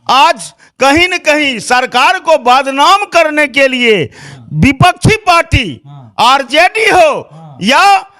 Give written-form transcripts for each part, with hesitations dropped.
आज कहीं न कहीं सरकार को बदनाम करने के लिए विपक्षी पार्टी आरजेडी हो या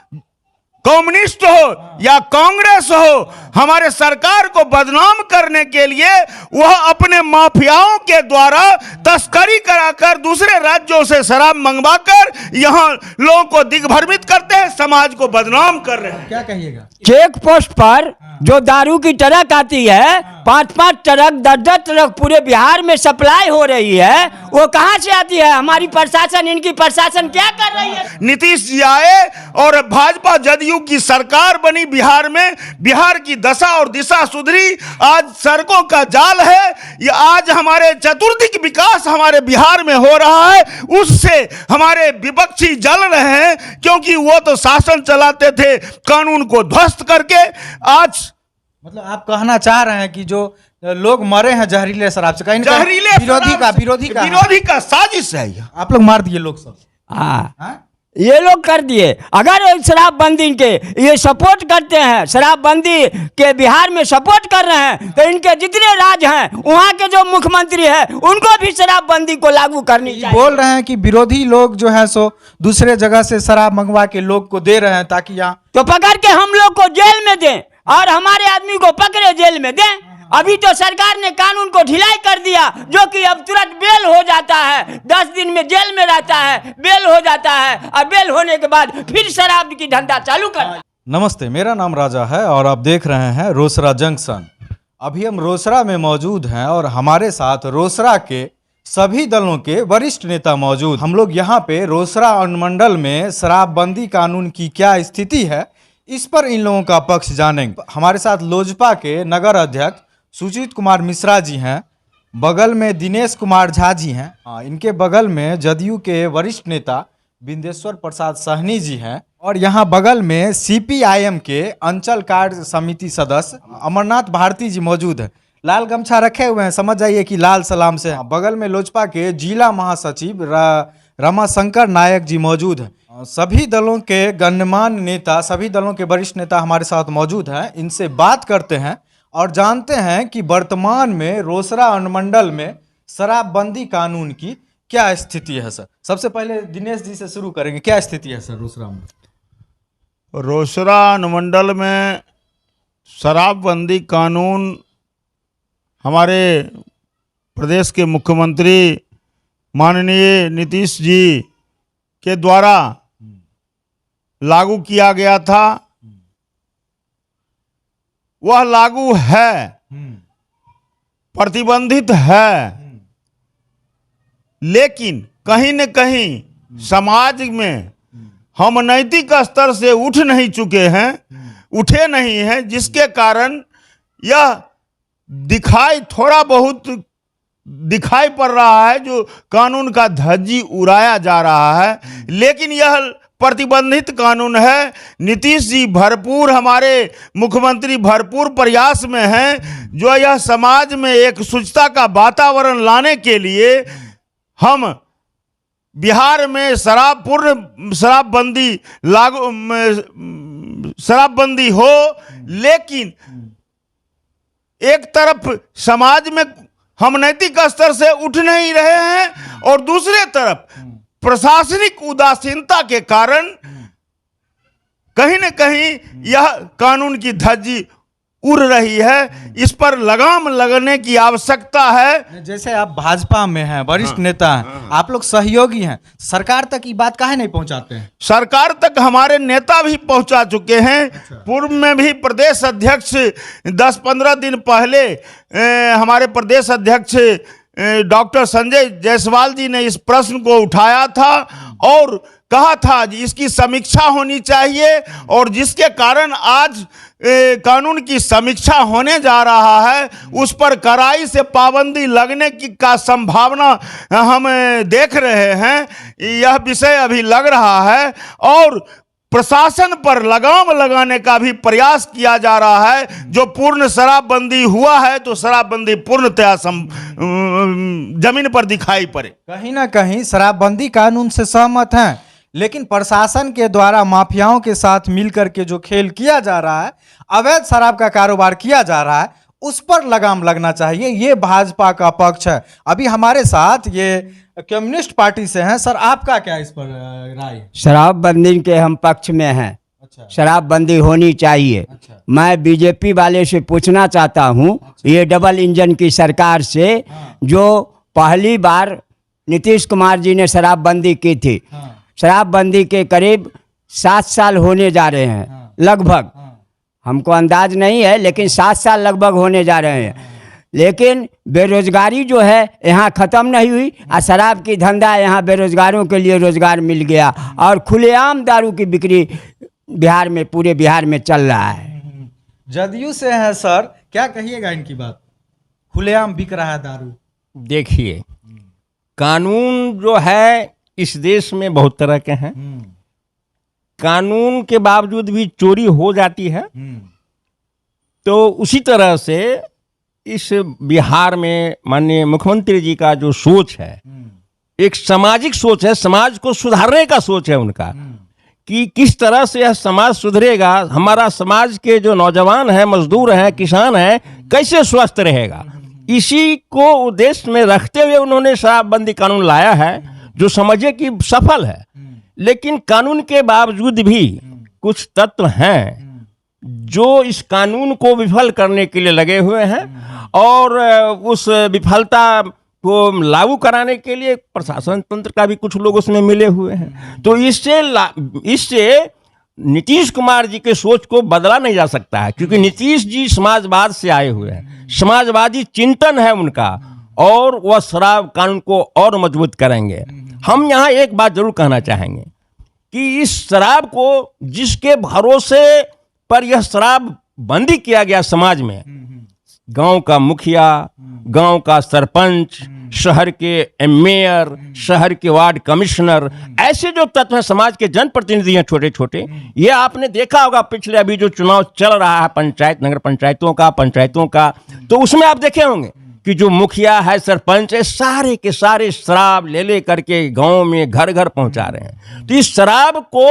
कम्युनिस्ट हो या कांग्रेस हो, हमारे सरकार को बदनाम करने के लिए वह अपने माफियाओं के द्वारा तस्करी कराकर दूसरे राज्यों से शराब मंगवाकर यहाँ लोगों को दिग्भ्रमित करते हैं, समाज को बदनाम कर रहे हैं। क्या कहिएगा? चेक पोस्ट पर जो दारू की ट्रक आती है, 5-5 ट्रक 10-10 ट्रक पूरे बिहार में सप्लाई हो रही है, वो कहाँ से आती है? हमारी प्रशासन, इनकी प्रशासन क्या कर रही है? नीतीश जी आए और भाजपा जदयू की सरकार बनी बिहार में, बिहार की दशा और दिशा सुधरी। आज सड़कों का जाल है, ये आज हमारे चतुर्दिक विकास हमारे बिहार में हो रहा है, उससे हमारे विपक्षी जल रहे हैं, क्योंकि वो तो शासन चलाते थे कानून को ध्वस्त करके। आज मतलब आप कहना चाह रहे हैं कि जो लोग मरे हैं जहरीले शराब से, कहीं ना कहीं जहरीले विरोधी का साजिश है। आप लोग मार दिए लोग सब। हाँ, ये लोग कर दिए। अगर शराबबंदी के ये सपोर्ट करते हैं, शराबबंदी के बिहार में सपोर्ट कर रहे हैं, तो इनके जितने राज्य हैं वहाँ के जो मुख्यमंत्री हैं उनको भी शराबबंदी को लागू करनी चाहिए। बोल रहे हैं कि विरोधी लोग जो है सो दूसरे जगह से शराब मंगवा के लोग को दे रहे हैं ताकि यहाँ तो पकड़ के हम लोग को जेल में दें और हमारे आदमी को पकड़े जेल में दें। अभी तो सरकार ने कानून को ढिलाई कर दिया, जो कि अब तुरंत बेल हो जाता है, 10 दिन में जेल में रहता है, बेल हो जाता है और बेल होने के बाद फिर शराब की धंधा चालू कर। नमस्ते, मेरा नाम राजा है और आप देख रहे हैं रोसड़ा जंक्शन। अभी हम रोसड़ा में मौजूद हैं और हमारे साथ रोसड़ा के सभी दलों के वरिष्ठ नेता मौजूद। हम लोग यहाँ पे रोसड़ा अनुमंडल में शराबबंदी कानून की क्या स्थिति है, इस पर इन लोगों का पक्ष जानेंगे। हमारे साथ लोजपा के नगर अध्यक्ष सुजीत कुमार मिश्रा जी हैं, बगल में दिनेश कुमार झा जी हैं, इनके बगल में जदयू के वरिष्ठ नेता बिंदेश्वर प्रसाद सहनी जी हैं, और यहाँ बगल में सीपीआईएम के अंचल कार्य समिति सदस्य अमरनाथ भारती जी मौजूद हैं। लाल गमछा रखे हुए हैं, समझ जाइए कि लाल सलाम से। बगल में लोजपा के जिला महासचिव रमाशंकर नायक जी मौजूद हैं। सभी दलों के गण्यमान्य नेता, सभी दलों के वरिष्ठ नेता हमारे साथ मौजूद हैं। इनसे बात करते हैं और जानते हैं कि वर्तमान में रोसड़ा अनुमंडल में शराबबंदी कानून की क्या स्थिति है। सर, सबसे पहले दिनेश जी से शुरू करेंगे, क्या स्थिति है सर रोसड़ा में? रोसड़ा अनुमंडल में शराबबंदी कानून हमारे प्रदेश के मुख्यमंत्री माननीय नीतीश जी के द्वारा लागू किया गया था। वह लागू है, प्रतिबंधित है, लेकिन कहीं न कहीं समाज में हम नैतिक स्तर से उठ नहीं चुके हैं, उठे नहीं हैं, जिसके कारण यह थोड़ा बहुत दिखाई पड़ रहा है, जो कानून का धज्जी उड़ाया जा रहा है, लेकिन यह प्रतिबंधित कानून है। नीतीश जी भरपूर, हमारे मुख्यमंत्री भरपूर प्रयास में हैं, जो यह समाज में एक शुचिता का वातावरण लाने के लिए हम बिहार में शराबबंदी हो, लेकिन एक तरफ समाज में हम नैतिक स्तर से उठ नहीं रहे हैं और दूसरे तरफ प्रशासनिक उदासीनता के कारण कहीं न कहीं यह कानून की धज्जी उड़ रही है। इस पर लगाम लगने की आवश्यकता है। जैसे आप भाजपा में हैं, वरिष्ठ नेता हैं, आप लोग सहयोगी हैं, सरकार तक ये बात काहे नहीं पहुंचाते हैं? सरकार तक हमारे नेता भी पहुंचा चुके हैं। पूर्व में भी प्रदेश अध्यक्ष 10-15 दिन पहले हमारे प्रदेश अध्यक्ष डॉक्टर संजय जायसवाल जी ने इस प्रश्न को उठाया था और कहा था इसकी समीक्षा होनी चाहिए, और जिसके कारण आज कानून की समीक्षा होने जा रहा है, उस पर कड़ाई से पाबंदी लगने की का संभावना हम देख रहे हैं। यह विषय अभी लग रहा है और प्रशासन पर लगाम लगाने का भी प्रयास किया जा रहा है। जो पूर्ण शराबबंदी हुआ है तो शराबबंदी पूर्णतया जमीन पर दिखाई पड़े। कहीं ना कहीं शराबबंदी कानून से सहमत हैं, लेकिन प्रशासन के द्वारा माफियाओं के साथ मिलकर के जो खेल किया जा रहा है, अवैध शराब का कारोबार किया जा रहा है, उस पर लगाम लगना चाहिए, ये भाजपा का पक्ष है। अभी हमारे साथ ये कम्युनिस्ट पार्टी से हैं। सर, आपका क्या इस पर राय है? शराबबंदी के हम पक्ष में हैं। अच्छा, शराबबंदी होनी चाहिए। अच्छा। मैं बीजेपी वाले से पूछना चाहता हूँ, ये डबल इंजन की सरकार से, जो पहली बार नीतीश कुमार जी ने शराबबंदी की थी, शराबबंदी के करीब 7 साल होने जा रहे हैं लगभग, हमको अंदाज नहीं है, लेकिन 7 साल लगभग होने जा रहे हैं। लेकिन बेरोजगारी जो है यहाँ ख़त्म नहीं हुई, और शराब की धंधा यहाँ बेरोजगारों के लिए रोजगार मिल गया, और खुलेआम दारू की बिक्री बिहार में, पूरे बिहार में चल रहा है। जदयू से है सर, क्या कहिएगा इनकी बात? खुलेआम बिक रहा है दारू। देखिए, कानून जो है इस देश में बहुत तरह के हैं। कानून के बावजूद भी चोरी हो जाती है। तो उसी तरह से इस बिहार में माननीय मुख्यमंत्री जी का जो सोच है, एक सामाजिक सोच है, समाज को सुधारने का सोच है उनका, कि किस तरह से यह समाज सुधरेगा, हमारा समाज के जो नौजवान हैं, मजदूर हैं, किसान हैं, कैसे स्वस्थ रहेगा, इसी को उद्देश्य में रखते हुए उन्होंने शराबबंदी कानून लाया है, जो समझे कि सफल है। लेकिन कानून के बावजूद भी कुछ तत्व हैं जो इस कानून को विफल करने के लिए लगे हुए हैं, और उस विफलता को लागू कराने के लिए प्रशासन तंत्र का भी कुछ लोग उसमें मिले हुए हैं। तो इससे नीतीश कुमार जी के सोच को बदला नहीं जा सकता है, क्योंकि नीतीश जी समाजवाद से आए हुए हैं, समाजवादी चिंतन है उनका, और वह शराब कानून को और मजबूत करेंगे। हम यहाँ एक बात जरूर कहना चाहेंगे कि इस शराब को, जिसके भरोसे पर यह शराब बंदी किया गया समाज में, गांव का मुखिया, गांव का सरपंच, शहर के मेयर, शहर के वार्ड कमिश्नर, ऐसे जो तत्व हैं, समाज के जनप्रतिनिधि हैं छोटे छोटे, ये आपने देखा होगा पिछले अभी जो चुनाव चल रहा है पंचायत, नगर पंचायतों का, तो उसमें आप देखे होंगे कि जो मुखिया है, सरपंच है, सारे के सारे शराब ले करके गांव में घर घर पहुंचा रहे हैं। तो इस शराब को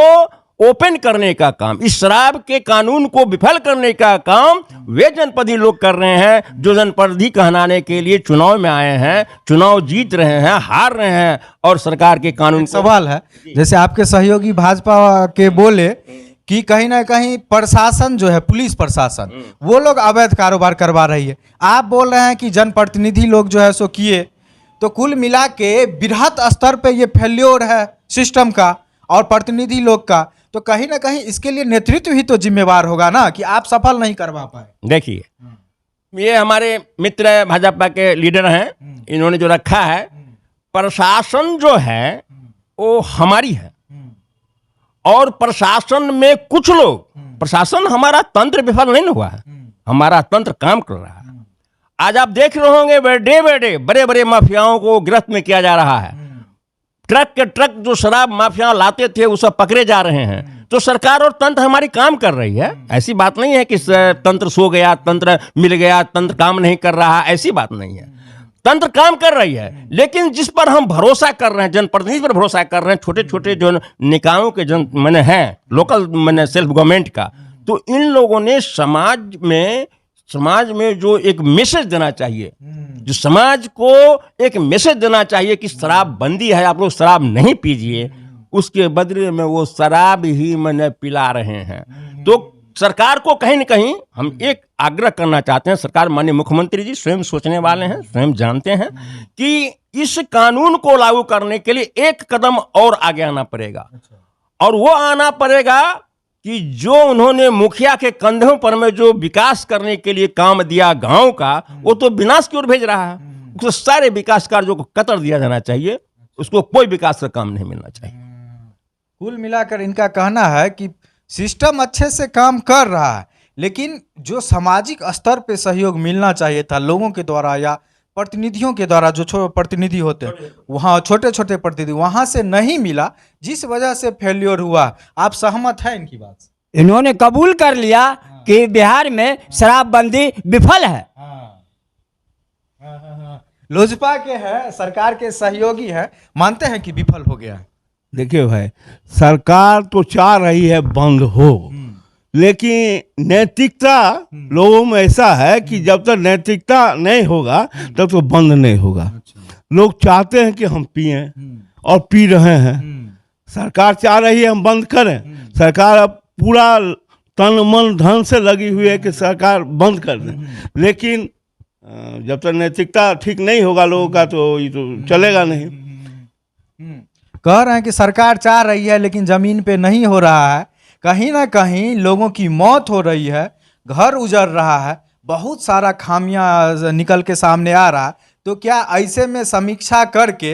ओपन करने का काम, इस शराब के कानून को विफल करने का काम वे जनपदी लोग कर रहे हैं, जो जनप्रतिनिधि कहलाने के लिए चुनाव में आए हैं, चुनाव जीत रहे हैं, हार रहे हैं, और सरकार के कानून। सवाल है, जैसे आपके सहयोगी भाजपा के बोले कि कहीं ना कहीं प्रशासन जो है, पुलिस प्रशासन, वो लोग अवैध कारोबार करवा रही है। आप बोल रहे हैं कि जनप्रतिनिधि लोग जो है सो किए, तो कुल मिला के बृहत स्तर पे ये फेल्योर है सिस्टम का और प्रतिनिधि लोग का। तो कहीं ना कहीं इसके लिए नेतृत्व ही तो जिम्मेवार होगा ना, कि आप सफल नहीं करवा पाए। देखिए, ये हमारे मित्र भाजपा के लीडर हैं, इन्होंने जो रखा है, प्रशासन जो है वो हमारी है, और प्रशासन में कुछ लोग, प्रशासन हमारा तंत्र विफल नहीं हुआ है, हमारा तंत्र काम कर रहा है। आज आप देख रहे होंगे बड़े बड़े माफियाओं को गिरफ्त में किया जा रहा है। ट्रक के ट्रक जो शराब माफिया लाते थे वो सब पकड़े जा रहे हैं। तो सरकार और तंत्र हमारी काम कर रही है, ऐसी बात नहीं है कि तंत्र सो गया, तंत्र मिल गया, तंत्र काम नहीं कर रहा, ऐसी बात नहीं है। तंत्र काम कर रही है, लेकिन जिस पर हम भरोसा कर रहे हैं, जनप्रतिनिधि पर भरोसा कर रहे हैं, छोटे छोटे जो निकायों के जन मैंने हैं, लोकल मैंने सेल्फ गवर्नमेंट का, तो इन लोगों ने समाज में जो एक मैसेज देना चाहिए, जो समाज को एक मैसेज देना चाहिए कि शराब बंदी है, आप लोग शराब नहीं पीजिए, उसके बदले में वो शराब ही मैंने पिला रहे हैं। तो सरकार को कहीं न कहीं हम एक आग्रह करना चाहते हैं, सरकार, माननीय मुख्यमंत्री जी स्वयं सोचने वाले हैं, स्वयं जानते हैं कि इस कानून को लागू करने के लिए एक कदम और आगे आना पड़ेगा। और वो आना पड़ेगा कि जो उन्होंने मुखिया के कंधों पर में जो विकास करने के लिए काम दिया गांव का, वो तो विनाश की ओर भेज रहा है। उसको सारे विकास कार्यों को कतर दिया जाना चाहिए, उसको कोई विकास का काम नहीं मिलना चाहिए। कुल मिलाकर इनका कहना है कि सिस्टम अच्छे से काम कर रहा है, लेकिन जो सामाजिक स्तर पे सहयोग मिलना चाहिए था लोगों के द्वारा या प्रतिनिधियों के द्वारा, जो प्रतिनिधि होते हैं वहाँ, छोटे छोटे प्रतिनिधि, वहाँ से नहीं मिला, जिस वजह से फेल्योर हुआ। आप सहमत हैं इनकी बात से? इन्होंने कबूल कर लिया कि बिहार में शराबबंदी विफल है। लोजपा के हैं, सरकार के सहयोगी हैं, मानते हैं कि विफल हो गया है। देखिए भाई, सरकार तो चाह रही है बंद हो, लेकिन नैतिकता लोगों में ऐसा है कि जब तक नैतिकता नहीं होगा तब तो बंद नहीं होगा। लोग चाहते हैं कि हम पिएं और पी रहे हैं। सरकार चाह रही है हम बंद करें, सरकार अब पूरा तन मन धन से लगी हुई है कि सरकार बंद कर दें, लेकिन जब तक नैतिकता ठीक नहीं होगा लोगों का तो ये तो चलेगा नहीं। कह रहे हैं कि सरकार चाह रही है लेकिन जमीन पे नहीं हो रहा है, कहीं ना कहीं लोगों की मौत हो रही है, घर उजड़ रहा है, बहुत सारा खामियां निकल के सामने आ रहा है। तो क्या ऐसे में समीक्षा करके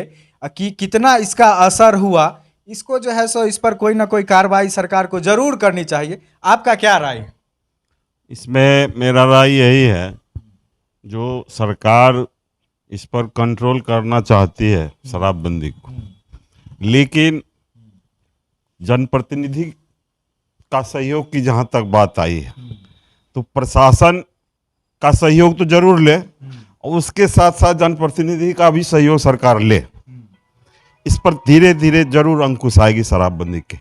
कि कितना इसका असर हुआ, इसको जो है सो इस पर कोई ना कोई कार्रवाई सरकार को जरूर करनी चाहिए। आपका क्या राय है? इसमें मेरा राय यही है, जो सरकार इस पर कंट्रोल करना चाहती है शराबबंदी को, लेकिन जनप्रतिनिधि का सहयोग की जहाँ तक बात आई है तो प्रशासन का सहयोग तो जरूर ले और उसके साथ साथ जनप्रतिनिधि का भी सहयोग सरकार ले। इस पर धीरे धीरे जरूर अंकुश आएगी शराबबंदी के।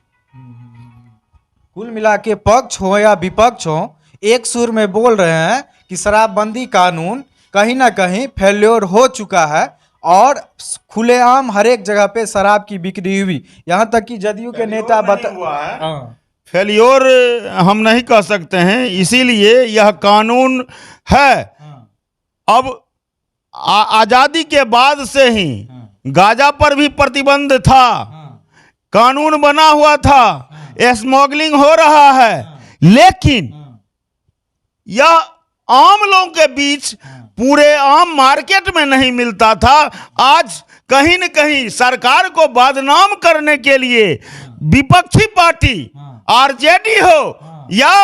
कुल मिला के पक्ष हो या विपक्ष हो, एक सुर में बोल रहे हैं कि शराबबंदी कानून कहीं ना कहीं फेल्योर हो चुका है और खुलेआम हर एक जगह पे शराब की बिक्री हुई। यहाँ तक कि जदयू के नेता फेलियोर हम नहीं कह सकते हैं, इसीलिए यह कानून है। अब आजादी के बाद से ही गांजा पर भी प्रतिबंध था, कानून बना हुआ था, स्मगलिंग हो रहा है, लेकिन यह आम लोगों के बीच पूरे आम मार्केट में नहीं मिलता था। आज कहीं न कहीं सरकार को बदनाम करने के लिए विपक्षी पार्टी आरजेडी हो या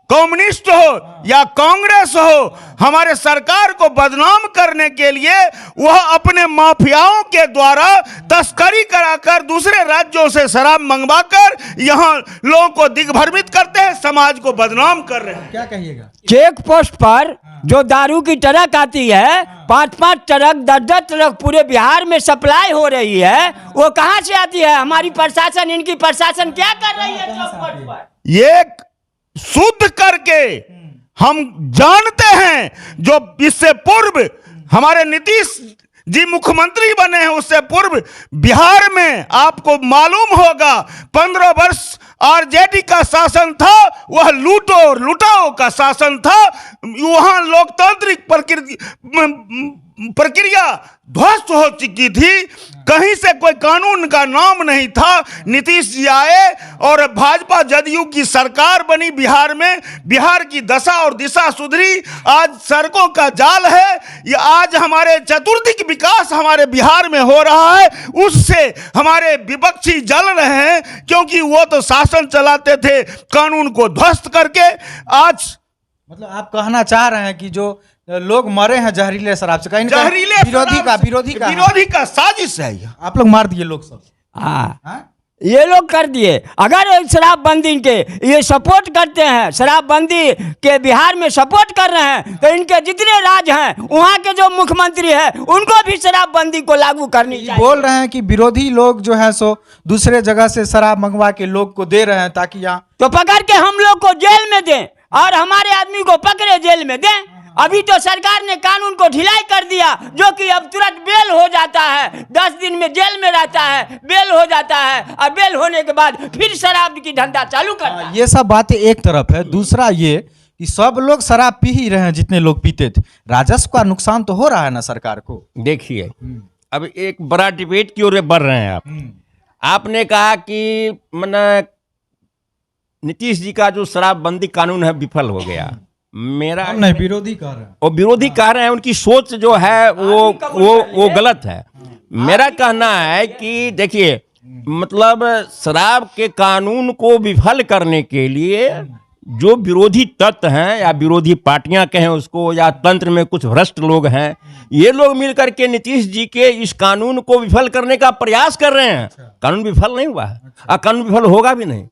कम्युनिस्ट हो या कांग्रेस हो, हमारे सरकार को बदनाम करने के लिए वह अपने माफियाओं के द्वारा तस्करी कराकर दूसरे राज्यों से शराब मंगवाकर यहाँ लोगों को दिग्भ्रमित करते हैं, समाज को बदनाम कर रहे हैं। क्या कहिएगा? चेक पोस्ट पर जो दारू की ट्रक आती है, 5-5 ट्रक 10-10 ट्रक पूरे बिहार में सप्लाई हो रही है, वो कहाँ से आती है? हमारी प्रशासन, इनकी प्रशासन क्या कर रही है चेक पोस्ट पर? ये शुद्ध करके हम जानते हैं, जो इससे पूर्व हमारे नीतीश जी मुख्यमंत्री बने हैं, उससे पूर्व बिहार में आपको मालूम होगा 15 वर्ष आरजेडी का शासन था, वह लूटो और लुटाओ का शासन था। वहां लोकतांत्रिक प्रक्रिया ध्वस्त हो चुकी थी, कहीं से कोई कानून का नाम नहीं था। नीतीश जी आए और भाजपा जदयू की सरकार बनी बिहार में, बिहार की दशा और दिशा सुधरी। आज सड़कों का जाल है, ये आज हमारे चतुर्दिक विकास हमारे बिहार में हो रहा है, उससे हमारे विपक्षी जल रहे हैं, क्योंकि वो तो शासन चलाते थे कानून को ध्वस्त करके। आज मतलब आप कहना चाह रहे हैं कि जो लोग मरे हैं जहरीले शराब से, कहीं जहरीले विरोधी का साजिश है यह। आप लोग मार दिए लोग सब। हाँ, ये लोग कर दिए। अगर शराबबंदी के ये सपोर्ट करते हैं, शराबबंदी के बिहार में सपोर्ट कर रहे हैं, तो इनके जितने राज्य हैं वहाँ के जो मुख्यमंत्री हैं उनको भी शराबबंदी को लागू करनी चाहिए। बोल रहे हैं कि विरोधी लोग जो है सो दूसरे जगह से शराब मंगवा के लोग को दे रहे हैं ताकि यहाँ, तो पकड़ के हम लोग को जेल में दें और हमारे आदमी को पकड़े जेल में दें। अभी तो सरकार ने कानून को ढिलाई कर दिया, जो कि अब तुरंत बेल हो जाता है, 10 दिन में जेल में रहता है, बेल हो जाता है, और बेल होने के बाद फिर शराब की धंधा चालू करता है। ये सब बातें एक तरफ है, दूसरा ये कि सब लोग शराब पी ही रहे हैं, जितने लोग पीते थे, राजस्व का नुकसान तो हो रहा है ना सरकार को। देखिए, अब एक बड़ा डिबेट की ओर बढ़ रहे हैं आप। आपने कहा कि नीतीश जी का जो शराबबंदी कानून है विफल हो गया। मेरा नहीं, विरोधी कह रहे हैं, और विरोधी कह रहे हैं, उनकी सोच जो है वो गलत है। मेरा कहना है कि देखिए, मतलब शराब के कानून को विफल करने के लिए जो विरोधी तत्व हैं या विरोधी पार्टियां कहें उसको, या तंत्र में कुछ भ्रष्ट लोग हैं, ये लोग मिलकर के नीतीश जी के इस कानून को विफल करने का प्रयास कर रहे हैं। कानून विफल नहीं हुआ है और कानून विफल होगा भी नहीं।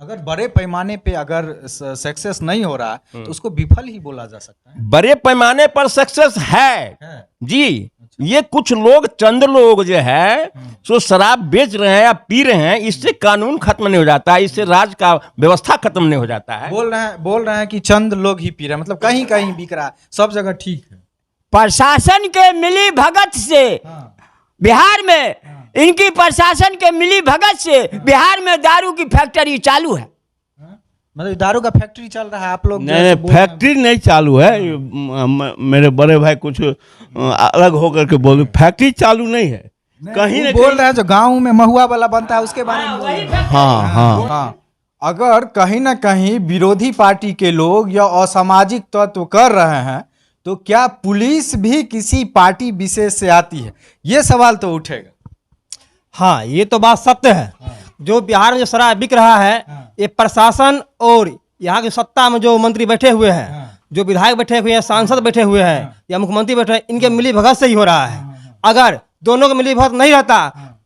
अगर बड़े पैमाने पे अगर सक्सेस नहीं हो रहा तो उसको विफल ही बोला जा सकता है। बड़े पैमाने पर सक्सेस है जी, ये कुछ लोग, चंद लोग जो है सो शराब बेच रहे हैं या पी रहे हैं, इससे कानून खत्म नहीं हो जाता है, इससे राज का व्यवस्था खत्म नहीं हो जाता है। बोल रहे हैं कि चंद लोग ही पी रहे हैं, मतलब कहीं कहीं बिक रहा है, सब जगह ठीक है। प्रशासन के मिली भगत से बिहार में, इनकी प्रशासन के मिली भगत से बिहार में दारू की फैक्ट्री चालू है। मतलब दारू का फैक्ट्री चल रहा है, आप लोग नहीं, फैक्ट्री नहीं चालू है। मेरे बड़े भाई कुछ अलग होकर के बोल, फैक्ट्री चालू नहीं है। कहीं ना बोल रहे हैं जो गाँव में महुआ वाला बनता है उसके बारे में बोल रहे हैं। हाँ, अगर कहीं ना कहीं विरोधी पार्टी के लोग या असामाजिक तत्व कर रहे हैं तो क्या पुलिस भी किसी पार्टी विशेष से आती है, ये सवाल तो उठेगा। हाँ, ये तो बात सत्य है। जो बिहार में जो शराब बिक रहा है, ये प्रशासन और यहाँ की सत्ता में जो मंत्री बैठे हुए हैं, जो विधायक बैठे हुए हैं, सांसद बैठे हुए हैं या मुख्यमंत्री बैठे हैं, इनके मिली भगत से ही हो रहा है। अगर दोनों का मिली भगत नहीं रहता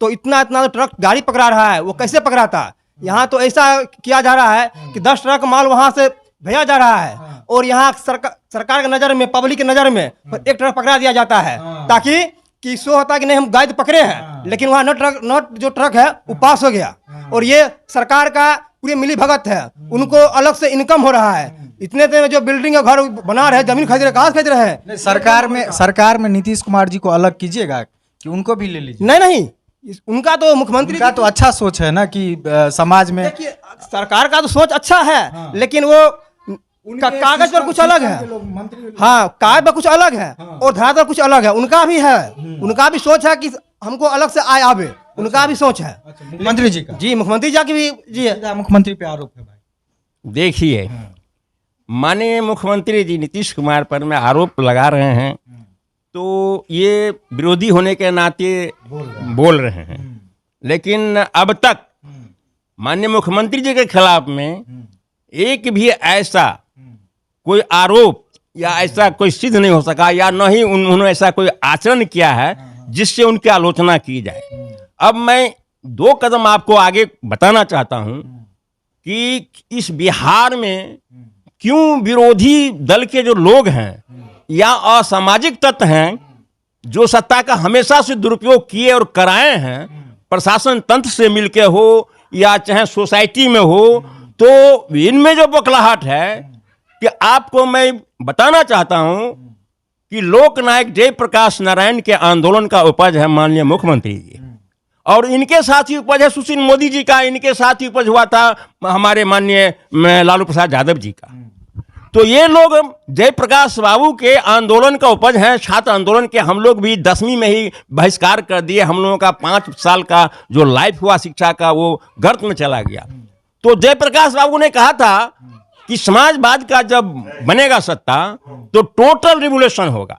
तो इतना इतना ट्रक गाड़ी पकड़ा रहा है, वो कैसे पकड़ाता। यहाँ तो ऐसा किया जा रहा है कि 10 ट्रक माल वहाँ से भेजा जा रहा है और यहाँ सरकार की नज़र में, पब्लिक की नज़र में एक ट्रक पकड़ा दिया जाता है, ताकि कि सो होता कि नहीं हम गाय तो पकड़े हैं, लेकिन वहाँ नट जो ट्रक है वो पास हो गया। और ये सरकार का पूरी मिली भगत है, उनको अलग से इनकम हो रहा है। इतने में जो बिल्डिंग का घर बना रहे, जमीन खरीद रहे, कहाँ खरीद रहे हैं। सरकार में नीतीश कुमार जी को अलग कीजिएगा कि उनको भी ले लीजिए। नहीं, उनका तो मुख्यमंत्री का तो अच्छा सोच है ना कि समाज में। देखिए, सरकार का तो सोच अच्छा है, लेकिन वो कागज पर कुछ अलग है। हाँ, कागज पर कुछ अलग है और धरातल पर कुछ अलग है। उनका भी है, उनका भी सोच है कि हमको अलग से आय आवे, उनका भी सोच है। मुख्यमंत्री जी का, जी मुख्यमंत्री जी की भी जी है। मुख्यमंत्री पे आरोप है भाई। देखिए, माननीय मुख्यमंत्री जी नीतीश कुमार पर में आरोप लगा रहे हैं, तो ये विरोधी होने के नाते बोल रहे हैं, लेकिन अब तक माननीय मुख्यमंत्री जी के खिलाफ में एक भी ऐसा कोई आरोप या ऐसा कोई सिद्ध नहीं हो सका, या न ही उन्होंने ऐसा कोई आचरण किया है जिससे उनकी आलोचना की जाए। अब मैं 2 कदम आपको आगे बताना चाहता हूं कि इस बिहार में क्यों विरोधी दल के जो लोग हैं या असामाजिक तत्व हैं जो सत्ता का हमेशा से दुरुपयोग किए और कराए हैं, प्रशासन तंत्र से मिलके हो या चाहे सोसाइटी में हो, तो इनमें जो बौखलाहट है कि आपको मैं बताना चाहता हूं कि लोकनायक जयप्रकाश नारायण के आंदोलन का उपज है माननीय मुख्यमंत्री जी, और इनके साथ ही उपज है सुशील मोदी जी का, इनके साथ ही उपज हुआ था हमारे माननीय लालू प्रसाद यादव जी का। तो ये लोग जयप्रकाश बाबू के आंदोलन का उपज हैं। छात्र आंदोलन के हम लोग भी 10वीं में ही बहिष्कार कर दिए, हम लोगों का 5 साल का जो लाइफ हुआ शिक्षा का वो गर्त में चला गया। तो जयप्रकाश बाबू ने कहा था कि समाजवाद का जब बनेगा सत्ता तो टोटल रिवोल्यूशन होगा।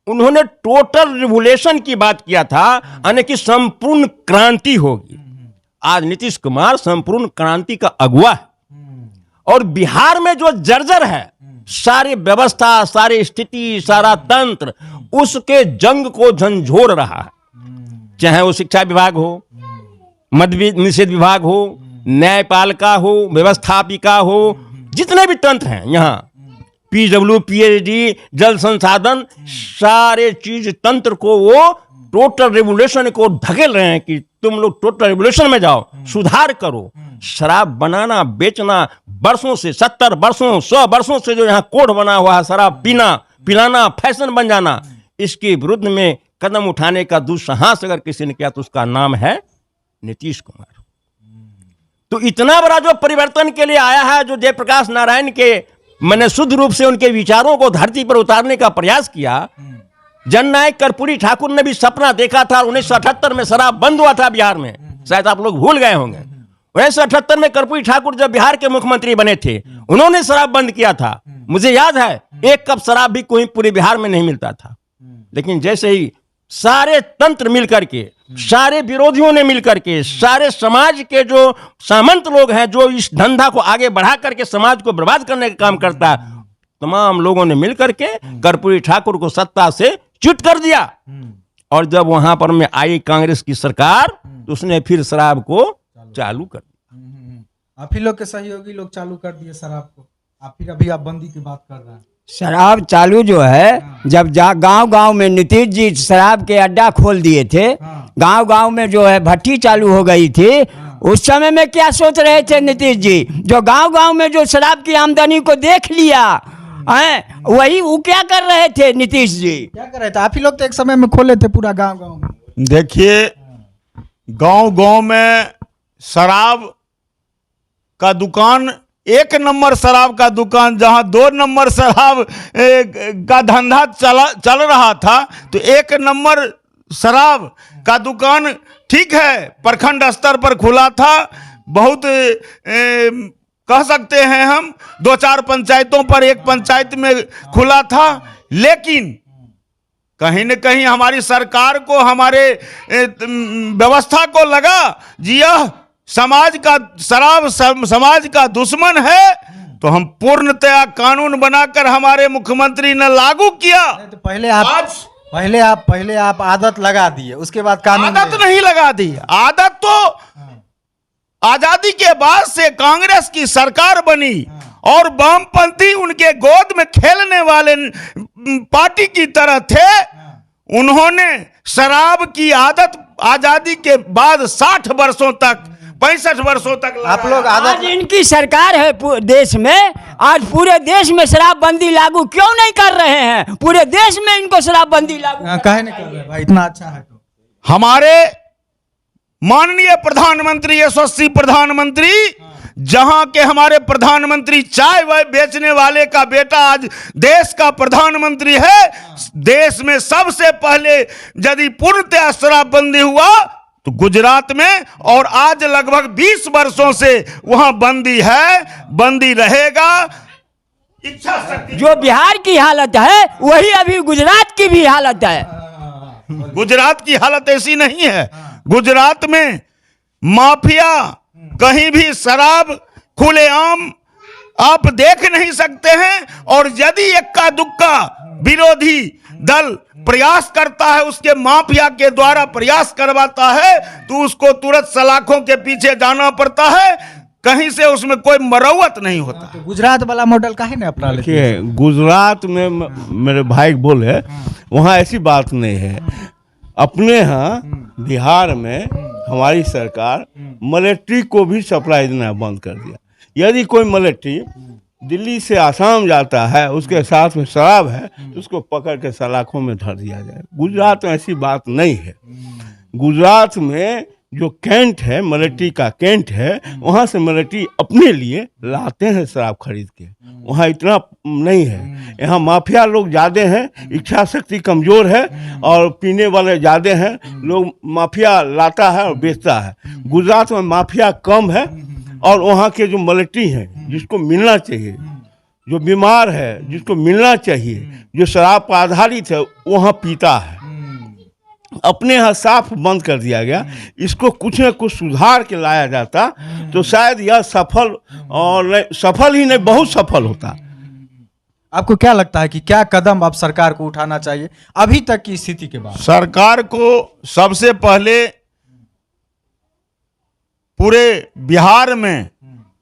उन्होंने टोटल रिवोल्यूशन की बात किया था, यानी कि संपूर्ण क्रांति होगी। आज नीतीश कुमार संपूर्ण क्रांति का अगुवा है, और बिहार में जो जर्जर है सारी व्यवस्था, सारी स्थिति, सारा तंत्र, उसके जंग को झंझोर रहा है। चाहे वो शिक्षा विभाग हो, मद्य निषेध विभाग हो, न्यायपालिका हो, व्यवस्थापिका हो, जितने भी तंत्र हैं यहाँ, PW, PhD, जल संसाधन, सारे चीज तंत्र को वो टोटल रेवोल्यूशन को धकेल रहे हैं कि तुम लोग टोटल रेवोल्यूशन में जाओ, सुधार करो। शराब बनाना, बेचना, वर्षों से 70 वर्षों 100 वर्षों से जो यहाँ कोड बना हुआ है, शराब पीना, पिलाना, फैशन बन जाना, इसके विरुद्ध में कदम उठाने का दुस्साहस अगर किसी ने किया तो उसका नाम है नीतीश कुमार। तो इतना बड़ा जो परिवर्तन के लिए आया है, जो जयप्रकाश नारायण के मैंने शुद्ध रूप से उनके विचारों को धरती पर उतारने का प्रयास किया। जननायक कर्पूरी ठाकुर ने भी सपना देखा था, 1978 में शराब बंद हुआ था बिहार में, शायद आप लोग भूल गए होंगे। 1978 में कर्पूरी ठाकुर जब बिहार के मुख्यमंत्री बने थे, उन्होंने शराब बंद किया था। मुझे याद है 1 कप शराब भी कोई पूरे बिहार में नहीं मिलता था। लेकिन जैसे ही सारे तंत्र मिलकर के, सारे विरोधियों ने मिलकर के, सारे समाज के जो सामंत लोग हैं जो इस धंधा को आगे बढ़ा करके समाज को बर्बाद करने का काम करता है, तमाम लोगों ने मिलकर के कर्पूरी ठाकुर को सत्ता से च्युत कर दिया। और जब वहां पर में आई कांग्रेस की सरकार तो उसने फिर शराब को चालू कर दिया। आप ही लोग के सहयोगी लोग चालू कर दिए शराब को, आप फिर अभी आप बंदी की बात कर रहे हैं। शराब चालू जो है, जब गांव गांव में नीतीश जी शराब के अड्डा खोल दिए थे, गांव गांव में जो है भट्टी चालू हो गई थी, उस समय में क्या सोच रहे थे नीतीश जी? जो गांव गांव में जो शराब की आमदनी को देख लिया है, वही वो क्या कर रहे थे नीतीश जी? क्या कर रहे थे? आप ही लोग तो एक समय में खोले थे पूरा गांव गांव में। देखिए, गांव गांव में शराब का दुकान, एक नंबर शराब का दुकान, जहां 2 नंबर शराब का धंधा चल रहा था, तो 1 नंबर शराब का दुकान ठीक है प्रखंड स्तर पर खुला था। बहुत कह सकते हैं हम 2-4 पंचायतों पर, एक पंचायत में खुला था, लेकिन कहीं न कहीं हमारी सरकार को, हमारे व्यवस्था को लगा जी यह समाज का शराब समाज का दुश्मन है, तो हम पूर्णतया कानून बनाकर हमारे मुख्यमंत्री ने लागू किया। तो पहले आप आदत लगा दिए, उसके बाद कानून आदत नहीं लगा दी। आदत तो आजादी के बाद से कांग्रेस की सरकार बनी और वामपंथी उनके गोद में खेलने वाले पार्टी की तरह थे। उन्होंने शराब की आदत आजादी के बाद 60 वर्षों तक, 65 वर्षों तक आप लोग आज इनकी सरकार है देश में, आज पूरे देश में शराबबंदी लागू क्यों नहीं कर रहे हैं? पूरे देश में इनको शराबबंदी लागू काहे नहीं कर रहे भाई? इतना अच्छा है तो। हमारे माननीय प्रधानमंत्री, यशस्वी प्रधानमंत्री, जहां के हमारे प्रधानमंत्री चाय बेचने वाले का बेटा आज देश का प्रधानमंत्री है। देश में सबसे पहले यदि पूर्णतः शराबबंदी हुआ तो गुजरात में, और आज लगभग 20 वर्षों से वहां बंदी है, बंदी रहेगा। इच्छा शक्ति, जो बिहार की हालत है वही अभी गुजरात की भी हालत है। गुजरात की हालत ऐसी नहीं है। गुजरात में माफिया, कहीं भी शराब खुलेआम आप देख नहीं सकते हैं, और यदि इक्का दुक्का विरोधी दल प्रयास करता है, उसके माफिया के द्वारा प्रयास करवाता है, तो उसको तुरंत सलाखों के पीछे जाना पड़ता है, कहीं से उसमें कोई मरौवत नहीं होता। तो गुजरात वाला मॉडल काहे नहीं अपना लेते? देखिए, गुजरात में मेरे भाई बोले, वहाँ ऐसी बात नहीं है। अपने यहाँ बिहार में हमारी सरकार मिलिट्री को भी सप्लाई देना बंद कर दिया। यदि कोई मिलिट्री दिल्ली से आसाम जाता है, उसके साथ में शराब है, तो उसको पकड़ के सलाखों में धर दिया जाए। गुजरात में ऐसी बात नहीं है। गुजरात में जो कैंट है, मिलिट्री का कैंट है, वहाँ से मिलिट्री अपने लिए लाते हैं शराब खरीद के। वहाँ इतना नहीं है। यहाँ माफिया लोग ज़्यादा हैं, इच्छा शक्ति कमज़ोर है, और पीने वाले ज़्यादा हैं। लोग माफिया लाता है और बेचता है। गुजरात में माफिया कम है, और वहाँ के जो मिलिट्री हैं, जिसको मिलना चाहिए, जो बीमार है जिसको मिलना चाहिए, जो शराब पर आधारित है, वहाँ पीता है। अपने यहाँ साफ बंद कर दिया गया। इसको कुछ न कुछ सुधार के लाया जाता तो शायद यह सफल, और नहीं, सफल ही नहीं, बहुत सफल होता। आपको क्या लगता है कि क्या कदम अब सरकार को उठाना चाहिए अभी तक की स्थिति के बाद? सरकार को सबसे पहले पूरे बिहार में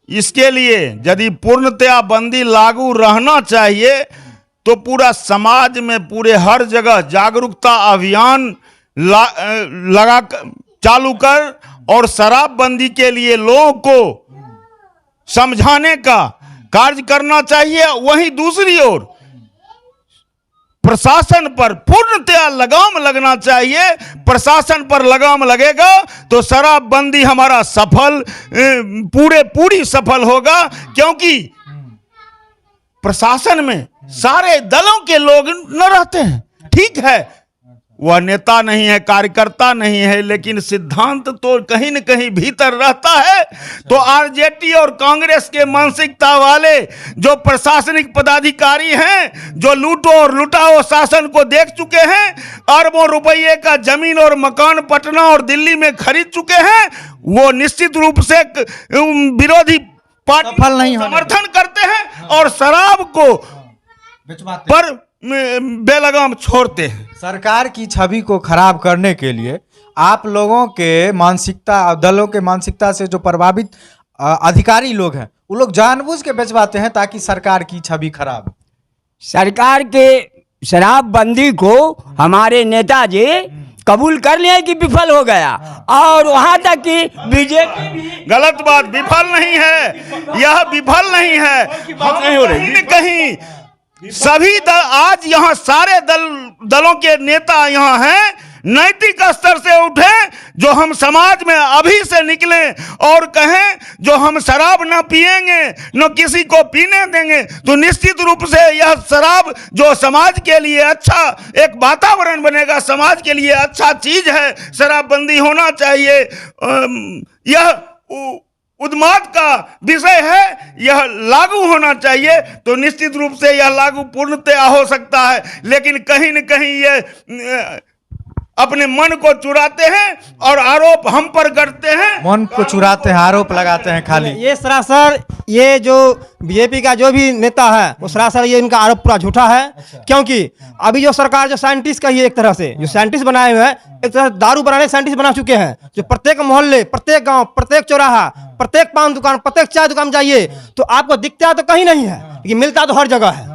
इसके लिए यदि पूर्णतया बंदी लागू रहना चाहिए, तो पूरा समाज में, पूरे हर जगह जागरूकता अभियान लगा चालू कर, और शराबबंदी के लिए लोगों को समझाने का कार्य करना चाहिए। वहीं दूसरी ओर प्रशासन पर पूर्णतया लगाम लगना चाहिए। प्रशासन पर लगाम लगेगा तो शराबबंदी हमारा सफल, पूरी सफल होगा, क्योंकि प्रशासन में सारे दलों के लोग न रहते हैं। ठीक है, वह नेता नहीं है, कार्यकर्ता नहीं है, लेकिन सिद्धांत तो कहीं न कहीं भीतर रहता है। तो आरजेडी और कांग्रेस के मानसिकता वाले जो प्रशासनिक पदाधिकारी हैं, जो लूटो और लुटाओ शासन को देख चुके हैं, अरबों रुपये का जमीन और मकान पटना और दिल्ली में खरीद चुके हैं, वो निश्चित रूप से विरोधी पार्टी सफल नहीं होने समर्थन करते हैं और शराब को पर बेलगाम छोड़ते हैं। सरकार की छवि को खराब करने के लिए आप लोगों के मानसिकता, दलों के मानसिकता से जो प्रभावित अधिकारी लोग हैं, वो लोग जानबूझ के बेचवाते हैं ताकि सरकार की छवि खराब हो। सरकार के शराबबंदी को हमारे नेताजी कबूल कर लिए कि विफल हो गया, और वहां तक कि बीजेपी भी गलत बात, विफल नहीं है, यह विफल नहीं है। कहीं न कहीं सभी दल आज यहाँ सारे दलों के नेता यहाँ हैं, नैतिक स्तर से उठे, जो हम समाज में अभी से निकले और कहें जो हम शराब न पिएंगे न किसी को पीने देंगे, तो निश्चित रूप से यह शराब जो समाज के लिए अच्छा एक वातावरण बनेगा, समाज के लिए अच्छा चीज है, शराबबंदी होना चाहिए। यह उन्माद का विषय है, यह लागू होना चाहिए, तो निश्चित रूप से यह लागू पूर्णतया हो सकता है। लेकिन कहीं न कहीं ये अपने मन को चुराते हैं और आरोप हम पर करते हैं, मन को चुराते हैं, आरोप लगाते हैं खाली। ये सरासर ये जो बीजेपी का जो भी नेता है वो सरासर ये इनका आरोप पूरा झूठा है। क्योंकि अभी जो सरकार जो साइंटिस्ट का ही एक तरह से जो साइंटिस्ट बनाए हुए हैं, एक तरह दारू बनाने साइंटिस्ट बना चुके हैं, जो प्रत्येक मोहल्ले, प्रत्येक गांव, प्रत्येक चौराहा, प्रत्येक पान दुकान, प्रत्येक चाय दुकान जाइए तो आपको दिखता तो कहीं नहीं है, लेकिन मिलता तो हर जगह है।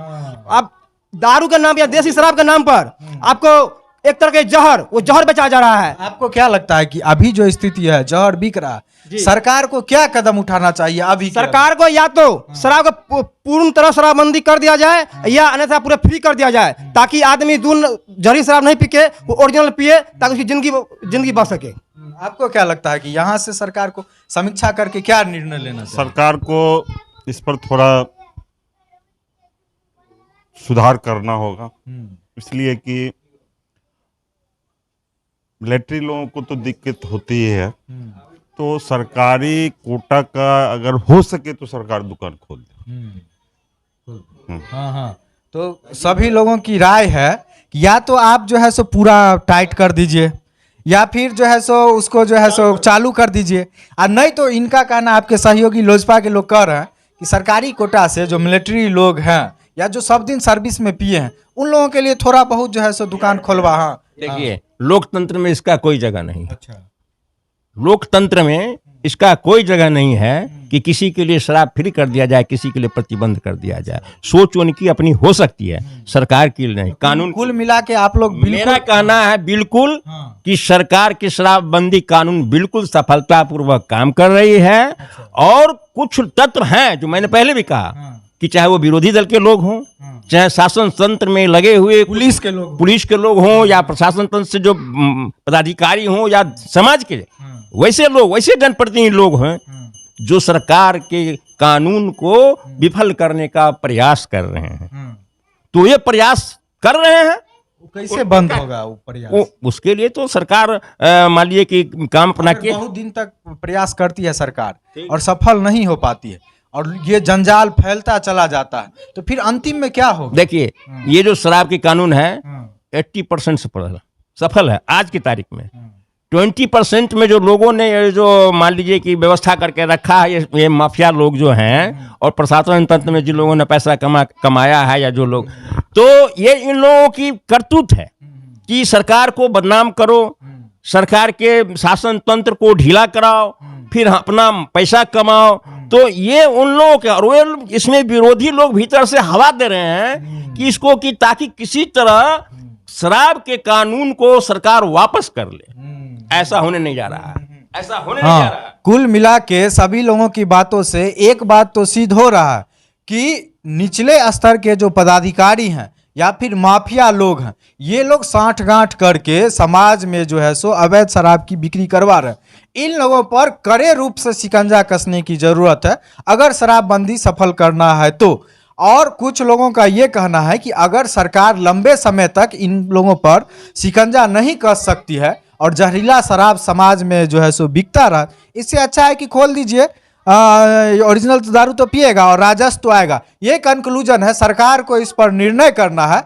अब दारू के नाम या देसी शराब के नाम पर आपको एक तरह के जहर, वो जहर बेचा जा रहा है। आपको क्या लगता है कि अभी जो स्थिति है, जहर बिक रहा है, सरकार को क्या कदम उठाना चाहिए? अभी सरकार को या तो शराब को पूर्ण तरह शराबबंदी कर दिया जाए या अन्यथा पूरे फ्री कर दिया जाए, ताकि आदमी दून जहरी शराब नहीं पीके, वो ओरिजिनल पिए, ताकि उसकी जिंदगी बच सके। आपको क्या लगता है कि यहाँ से सरकार को समीक्षा करके क्या निर्णय लेना चाहिए? सरकार को इस पर थोड़ा सुधार करना होगा, इसलिए कि मिलिट्री लोगों को तो दिक्कत होती ही है, तो सरकारी कोटा का अगर हो सके तो सरकार दुकान खोल दे। हाँ हाँ, तो सभी लोगों की राय है कि या तो आप जो है सो पूरा टाइट कर दीजिए, या फिर जो है सो उसको जो है सो चालू कर दीजिए, और नहीं तो इनका कहना, आपके सहयोगी लोजपा के लोग कह रहे हैं कि सरकारी कोटा से जो मिलिट्री लोग हैं या जो सब दिन सर्विस में पिए हैं, उन लोगों के लिए थोड़ा बहुत जो है सो दुकान खोलवा। हाँ देखिए, लोकतंत्र में इसका कोई जगह नहीं। अच्छा, लोकतंत्र में इसका कोई जगह नहीं है कि किसी के लिए शराब फ्री कर दिया जाए, किसी के लिए प्रतिबंध कर दिया जाए। सोच उनकी अपनी हो सकती है, सरकार की नहीं। कानून कुल मिला के आप लोग मेरा कहना है बिल्कुल कि सरकार की शराबबंदी कानून बिल्कुल सफलतापूर्वक काम कर रही है। और कुछ तत्व हैं जो मैंने पहले भी कहा कि चाहे वो विरोधी दल के लोग हों, चाहे शासन तंत्र में लगे हुए पुलिस के लोग हों, या प्रशासन तंत्र से जो पदाधिकारी हों, या समाज के वैसे लोग, वैसे जनप्रतिनिधि लोग हैं जो सरकार के कानून को विफल करने का प्रयास कर रहे हैं। तो ये प्रयास कर रहे हैं, कैसे बंद होगा वो प्रयास? उसके लिए तो सरकार मान लीजिए कि काम अपना के बहुत दिन तक प्रयास करती है सरकार और सफल नहीं हो पाती है, और ये जंजाल फैलता चला जाता है, तो फिर अंतिम में क्या होगा? देखिए, ये जो शराब के कानून है 80% सफल है आज की तारीख में। 20% में जो लोगों ने जो मान लीजिए कि व्यवस्था करके रखा है, ये माफिया लोग जो हैं, और प्रशासन तंत्र में जिन लोगों ने पैसा कमाया है, या जो लोग, तो ये इन लोगों की करतूत है कि सरकार को बदनाम करो, सरकार के शासन तंत्र को ढीला कराओ, फिर अपना पैसा कमाओ। तो ये उन लोगों के, और इसमें विरोधी लोग भीतर से हवा दे रहे हैं कि इसको, कि ताकि किसी तरह शराब के कानून को सरकार वापस कर ले। ऐसा होने नहीं जा रहा है, ऐसा होने नहीं जा रहा है। कुल मिला के सभी लोगों की बातों से एक बात तो सिद्ध हो रहा है कि निचले स्तर के जो पदाधिकारी हैं या फिर माफिया लोग हैं, ये लोग साठगांठ करके समाज में जो है सो अवैध शराब की बिक्री करवा रहे हैं। इन लोगों पर कड़े रूप से शिकंजा कसने की जरूरत है अगर शराबबंदी सफल करना है तो। और कुछ लोगों का ये कहना है कि अगर सरकार लंबे समय तक इन लोगों पर शिकंजा नहीं कस सकती है और जहरीला शराब समाज में जो है सो बिकता रहा, इससे अच्छा है कि खोल दीजिए, ओरिजिनल दारू तो पिएगा और राजस्व तो आएगा। ये कंक्लूजन है, सरकार को इस पर निर्णय करना है